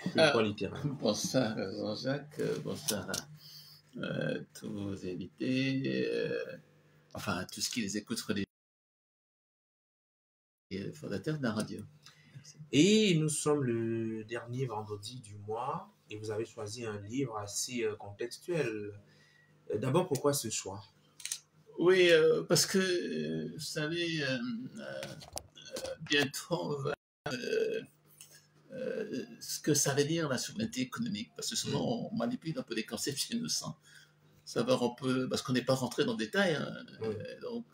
Je crois littéralement. Bonsoir Jean-Jacques, bonsoir à tous vos invités, enfin à tous qui les écoutent les fondateurs de la radio. Merci. Et nous sommes le dernier vendredi du mois et vous avez choisi un livre assez contextuel. D'abord, pourquoi ce choix? Oui, parce que, vous savez, bientôt on va ce que ça veut dire la souveraineté économique, parce que souvent on manipule un peu les concepts chez nous sans savoir un peu, parce qu'on n'est pas rentré dans le détail, hein, donc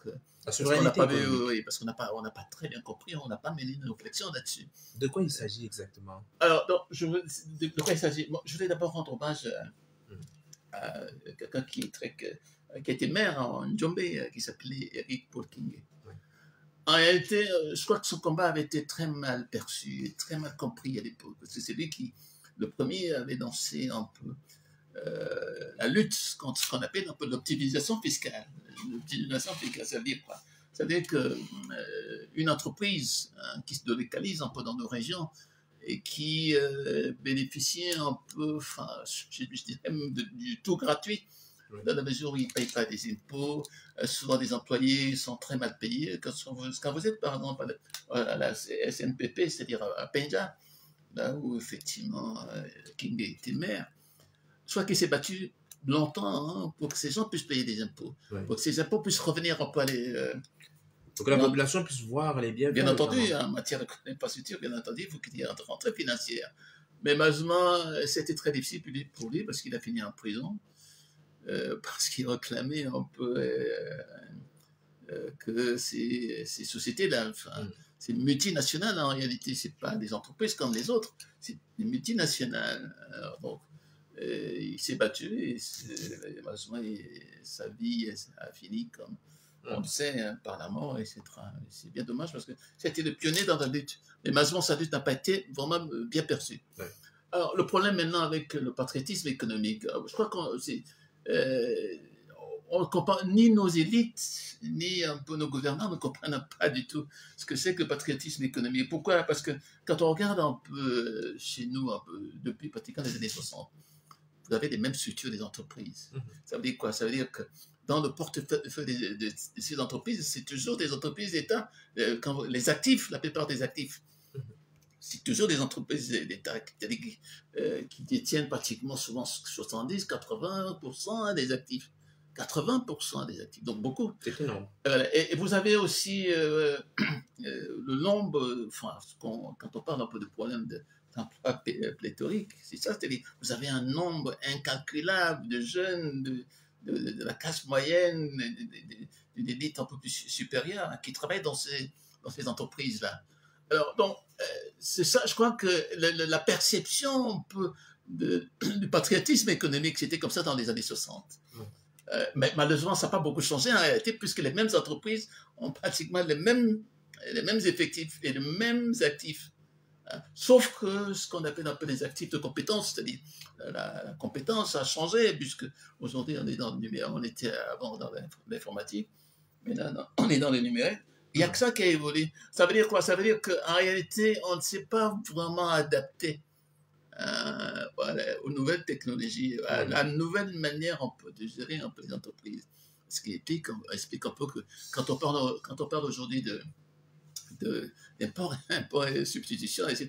la souveraineté économique. Oui, parce qu'on n'a pas très bien compris, on n'a pas mené une réflexion là-dessus. De quoi il s'agit exactement? Alors, donc, de quoi il s'agit? Bon, je voulais d'abord rendre hommage à quelqu'un qui a été maire en Njombe, qui s'appelait Eric Paul King. En réalité, je crois que son combat avait été très mal perçu, très mal compris à l'époque. C'est lui qui, le premier, avait lancé un peu la lutte contre ce qu'on appelle un peu l'optimisation fiscale. L'optimisation fiscale, ça veut dire quoi? Ça veut dire qu'une entreprise qui se délocalise un peu dans nos régions et qui bénéficie un peu, enfin, je dirais même du tout gratuit, dans la mesure où ils ne payent pas des impôts, souvent des employés sont très mal payés. Quand vous êtes par exemple à la SNPP, c'est-à-dire à Penja, là où effectivement King était maire, soit qu'il s'est battu longtemps pour que ces gens puissent payer des impôts, pour que ces impôts puissent revenir un peu à pour que la population puisse voir les bienfaits. Bien entendu, en matière d'infrastructure, bien entendu, il faut qu'il y ait une rentrée financière. Mais malheureusement, c'était très difficile pour lui parce qu'il a fini en prison, parce qu'il réclamait un peu que ces sociétés-là, enfin, c'est une multinationale en réalité, c'est pas des entreprises comme les autres, c'est des multinationales. Alors, donc, il s'est battu et malheureusement, sa vie a fini comme on le sait, par la mort, et c'est bien dommage parce que c'était le pionnier dans la lutte. Mais malheureusement, sa lutte n'a pas été vraiment bien perçue. Ouais. Alors, le problème maintenant avec le patriotisme économique, je crois qu'on ne comprend ni nos élites, ni un peu nos gouvernants ne comprennent pas du tout ce que c'est que le patriotisme économique. Pourquoi? Parce que quand on regarde un peu chez nous, un peu, depuis pratiquement les années 60, vous avez les mêmes structures des entreprises. Ça veut dire quoi? Ça veut dire que dans le portefeuille de ces entreprises, c'est toujours des entreprises d'État, les actifs, la plupart des actifs, c'est toujours des entreprises d'État qui détiennent pratiquement souvent 70-80% des actifs. 80% des actifs, donc beaucoup. C'est énorme. Et vous avez aussi le nombre, enfin, quand on parle un peu de problème d'emploi pléthorique, c'est ça, c'est-à-dire vous avez un nombre incalculable de jeunes de la classe moyenne, d'une élite un peu plus supérieure qui travaillent dans ces entreprises-là. Alors, donc, c'est ça, je crois que la perception un peu du patriotisme économique, c'était comme ça dans les années 60. Mais malheureusement, ça n'a pas beaucoup changé en réalité, puisque les mêmes entreprises ont pratiquement les mêmes effectifs et les mêmes actifs. Sauf que ce qu'on appelle un peu les actifs de compétence, c'est-à-dire la compétence a changé, puisque aujourd'hui on est dans le numérique, on était avant dans l'informatique, mais là on est dans le numérique. Il n'y a que ça qui a évolué. Ça veut dire quoi? Ça veut dire qu'en réalité, on ne s'est pas vraiment adapté voilà, aux nouvelles technologies, à la nouvelle manière de gérer un peu les entreprises. Ce qui explique un peu que quand on parle aujourd'hui d'import et substitution, etc.,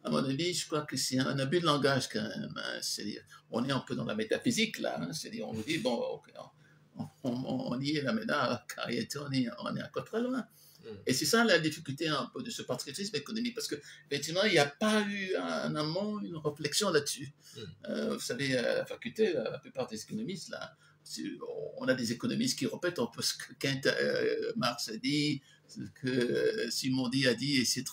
à mon avis, je crois que c'est un abus de langage quand même. Hein. C'est-à-dire, on est un peu dans la métaphysique là. Hein. C'est-à-dire, on nous dit, bon, okay, on y est là maintenant, car on est encore très loin. Et c'est ça la difficulté un peu de ce patriotisme économique, parce qu'effectivement, il n'y a pas eu en amont une réflexion là-dessus. Vous savez, à la faculté, la plupart des économistes, là, on a des économistes qui répètent un peu ce que Marx a dit, ce que Simondi a dit, etc.,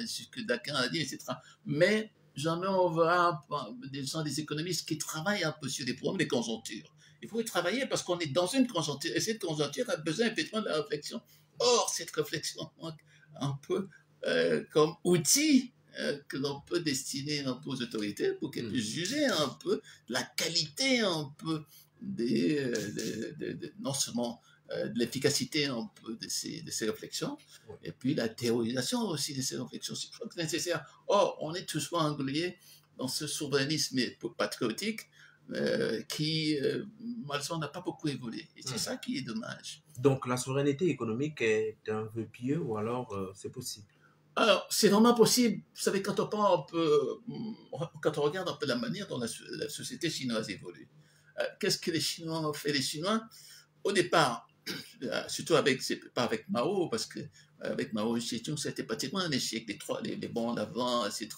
ce que Daquin a dit, etc. Mais jamais on verra des économistes qui travaillent un peu sur des problèmes de conjoncture. Il faut y travailler parce qu'on est dans une conjoncture, et cette conjoncture a besoin effectivement de la réflexion. Or, cette réflexion manque un peu comme outil que l'on peut destiner un peu aux autorités pour qu'elles puissent juger un peu la qualité un peu non seulement de l'efficacité un peu de ces réflexions, et puis la théorisation aussi de ces réflexions. Je crois que c'est nécessaire. Or, on est tous englués dans ce souverainisme patriotique qui, malheureusement, n'a pas beaucoup évolué. Et c'est ça qui est dommage. Donc, la souveraineté économique est un vœu pieux ou alors c'est possible? Alors, c'est vraiment possible. Vous savez, quand on parle un peu, quand on regarde un peu la manière dont la société chinoise évolue, qu'est-ce que les Chinois ont fait? Les Chinois, au départ, surtout pas avec Mao, parce que avec Mao Zedong, c'était pratiquement un échec, les bons d'avant, etc.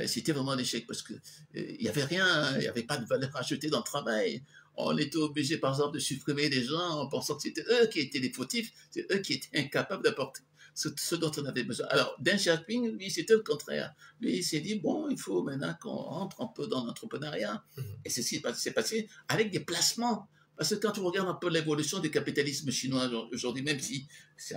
C'était vraiment un échec parce que il n'y avait rien, il n'y avait pas de valeur ajoutée dans le travail. On était obligé, par exemple, de supprimer des gens en pensant que c'était eux qui étaient les fautifs, c'est eux qui étaient incapables d'apporter ce dont on avait besoin. Alors, Deng Xiaoping, lui, c'était le contraire. Lui, il s'est dit, bon, il faut maintenant qu'on rentre un peu dans l'entrepreneuriat. Et c'est ce qui s'est passé avec des placements. Parce que quand on regarde un peu l'évolution du capitalisme chinois aujourd'hui, même si c'est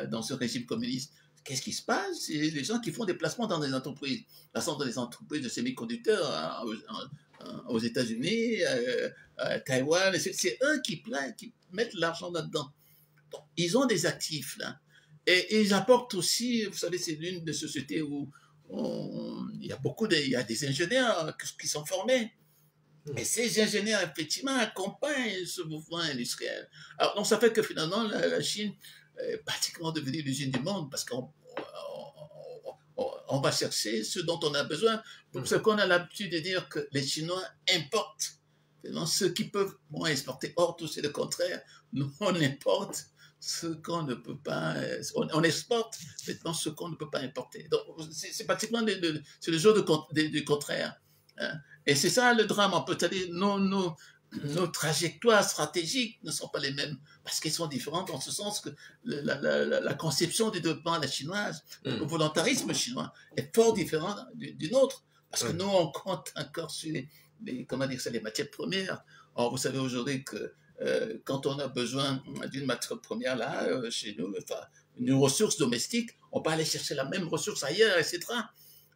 dans ce régime communiste, qu'est-ce qui se passe? C'est les gens qui font des placements dans des entreprises. Par exemple, dans des entreprises de semi-conducteurs aux États-Unis, à Taïwan, c'est eux qui mettent l'argent là-dedans. Donc, ils ont des actifs là. Et ils apportent aussi, vous savez, c'est l'une des sociétés où il y a des ingénieurs qui sont formés. Et ces ingénieurs, effectivement, accompagnent ce mouvement industriel. Alors, donc, ça fait que finalement, la Chine est pratiquement devenue l'usine du monde parce qu'on va chercher ce dont on a besoin. C'est qu'on a l'habitude de dire que les Chinois importent ce qu'ils peuvent exporter. Or, tout c'est le contraire. Nous, on importe ce qu'on ne peut pas, on exporte maintenant ce qu'on ne peut pas importer. Donc, c'est pratiquement c'est le jeu du contraire. Hein. Et c'est ça le drame, on peut dire, nos trajectoires stratégiques ne sont pas les mêmes, parce qu'elles sont différentes dans ce sens que la conception du développement à la chinoise, le volontarisme chinois est fort différent du nôtre, parce que nous, on compte encore sur les matières premières. Or, vous savez aujourd'hui que quand on a besoin d'une matière première là, chez nous, enfin, une ressource domestique, on peut aller chercher la même ressource ailleurs, etc.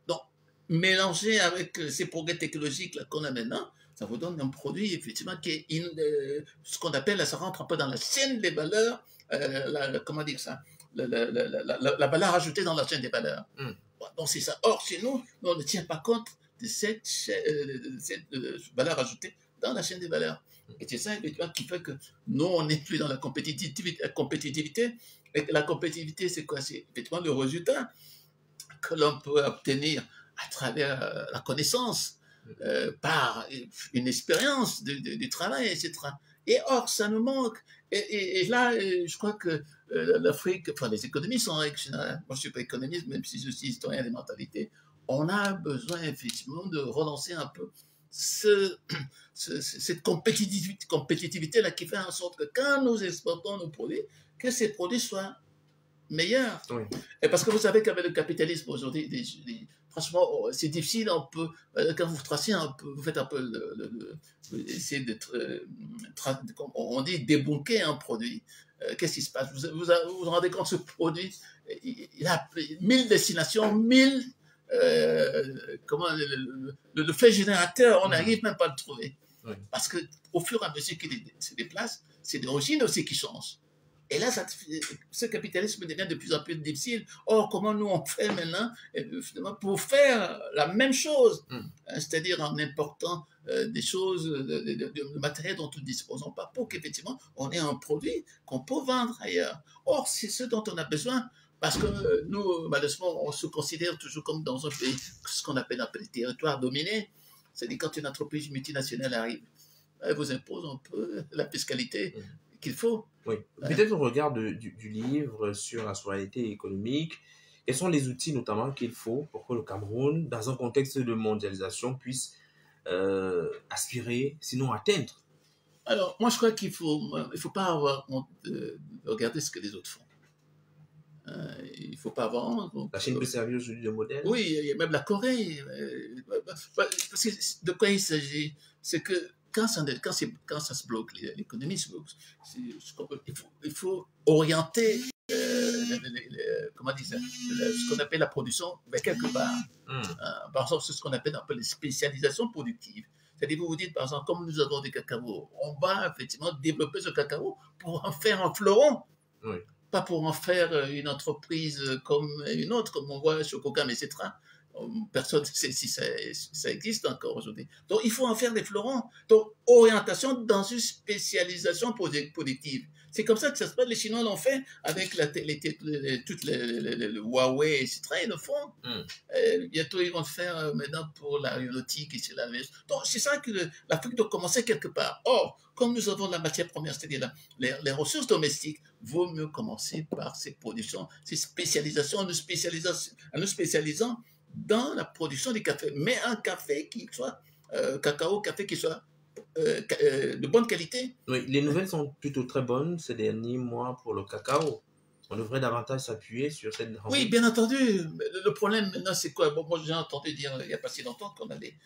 Donc, mélanger avec ces progrès technologiques là qu'on a maintenant, ça vous donne un produit effectivement qui est ce qu'on appelle, ça rentre un peu dans la chaîne des valeurs, comment dire ça, la valeur ajoutée dans la chaîne des valeurs. Donc c'est ça. Or, chez nous, on ne tient pas compte de cette valeur ajoutée dans la chaîne des valeurs. Et c'est ça, effectivement, qui fait que nous, on n'est plus dans la compétitivité. Et la compétitivité, c'est quoi? C'est effectivement le résultat que l'on peut obtenir à travers la connaissance, par une expérience du travail, etc. Et or, ça nous manque. Et là, je crois que l'Afrique, enfin les économistes sont moi je ne suis pas économiste, même si je suis historien des mentalités, on a besoin effectivement de relancer un peu cette compétitivité-là qui fait en sorte que quand nous exportons nos produits, que ces produits soient meilleurs. Oui. Et parce que vous savez qu'avec le capitalisme aujourd'hui, franchement, c'est difficile, quand vous tracez un peu, vous faites un peu essayez on dit débunker un produit. Qu'est-ce qui se passe? Vous vous rendez compte, ce produit, il a 1000 destinations, 1000 le fait générateur, on n'arrive même pas à le trouver. Oui. Parce qu'au fur et à mesure qu'il se déplace, c'est l'origine aussi qui change. Et là, ce capitalisme devient de plus en plus difficile. Or, comment nous on fait maintenant finalement, pour faire la même chose, c'est-à-dire en important des choses, de matériel dont nous ne disposons pas, pour qu'effectivement on ait un produit qu'on peut vendre ailleurs. Or, c'est ce dont on a besoin. Parce que nous, malheureusement, on se considère toujours comme dans un pays, ce qu'on appelle un territoire dominé. C'est-à-dire quand une entreprise multinationale arrive, elle vous impose un peu la fiscalité qu'il faut. Oui. Peut-être au regard du livre sur la souveraineté économique, quels sont les outils notamment qu'il faut pour que le Cameroun, dans un contexte de mondialisation, puisse aspirer, sinon atteindre? Alors, moi, je crois qu'il ne faut pas avoir honte de regarder ce que les autres font. Il ne faut pas avoir honte. La Chine peut servir aujourd'hui de modèle? Oui, il y a même la Corée. Parce que de quoi il s'agit? C'est que quand ça se bloque, l'économie se bloque, il faut orienter comment dire ça, ce qu'on appelle la production vers quelque part. Par exemple, c'est ce qu'on appelle un peu les spécialisations productives. C'est-à-dire, vous vous dites, par exemple, comme nous avons des cacao, on va effectivement développer ce cacao pour en faire un fleuron. Oui. Pas pour en faire une entreprise comme une autre, comme on voit chez Coca, etc. Personne ne sait si ça existe encore aujourd'hui. Donc, il faut en faire des fleurons. Donc, orientation dans une spécialisation positive. C'est comme ça que ça se passe. Les Chinois l'ont fait avec toutes le Huawei, etc. Ils le font. Bientôt, ils vont le faire maintenant pour l'aéronautique et c'est la même. Donc, c'est ça que l'Afrique doit commencer quelque part. Or, comme nous avons la matière première, c'est-à-dire les ressources domestiques, vaut mieux commencer par ces productions, ces spécialisations, en nous spécialisant dans la production du café, mais un café qui soit café qui soit de bonne qualité. Oui, les nouvelles sont plutôt très bonnes ces derniers mois pour le cacao. On devrait davantage s'appuyer sur cette rencontre. Oui, bien entendu. Le problème maintenant, c'est quoi? Bon, moi, j'ai entendu dire il n'y a pas si longtemps qu'on allait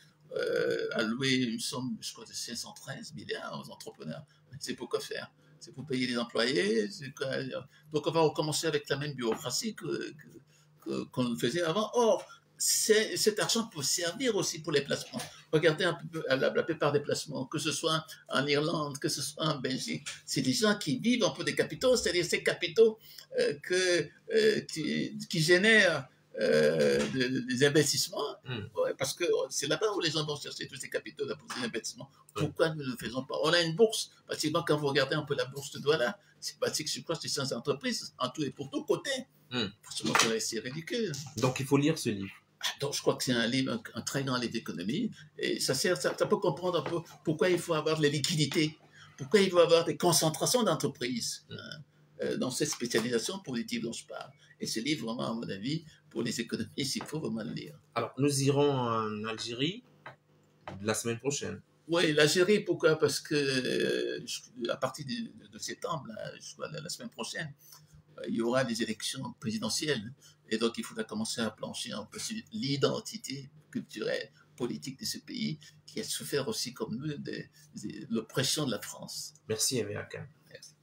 allouer une somme, je crois, de 513 milliards aux entrepreneurs. C'est pour quoi faire? C'est pour payer les employés. Donc, on va recommencer avec la même bureaucratie qu'on le faisait avant. Or, cet argent peut servir aussi pour les placements. Regardez un peu la plupart des placements, que ce soit en Irlande, que ce soit en Belgique, c'est des gens qui vivent un peu des capitaux, c'est-à-dire ces capitaux qui génèrent des investissements, parce que c'est là-bas où les gens vont chercher tous ces capitaux pour des investissements. Pourquoi nous ne le faisons pas? On a une bourse, pratiquement quand vous regardez un peu la bourse de Douala, c'est pratiquement, je crois, c'est 5 entreprises, en tout et pour tout côté. Franchement, c'est ridicule. Donc il faut lire ce livre. Donc, je crois que c'est un livre, un très grand livre d'économie, et ça peut comprendre un peu pourquoi il faut avoir de la liquidité, pourquoi il faut avoir des concentrations d'entreprises dans cette spécialisation politique dont je parle. Et ce livre, vraiment, à mon avis, pour les économistes, il faut vraiment le lire. Alors, nous irons en Algérie la semaine prochaine. Oui, l'Algérie, pourquoi? Parce que à partir de septembre, la semaine prochaine, il y aura des élections présidentielles. Et donc, il faudra commencer à plancher un peu sur l'identité culturelle, politique de ce pays, qui a souffert aussi, comme nous, de l'oppression de la France. Merci, Emeaka. Merci.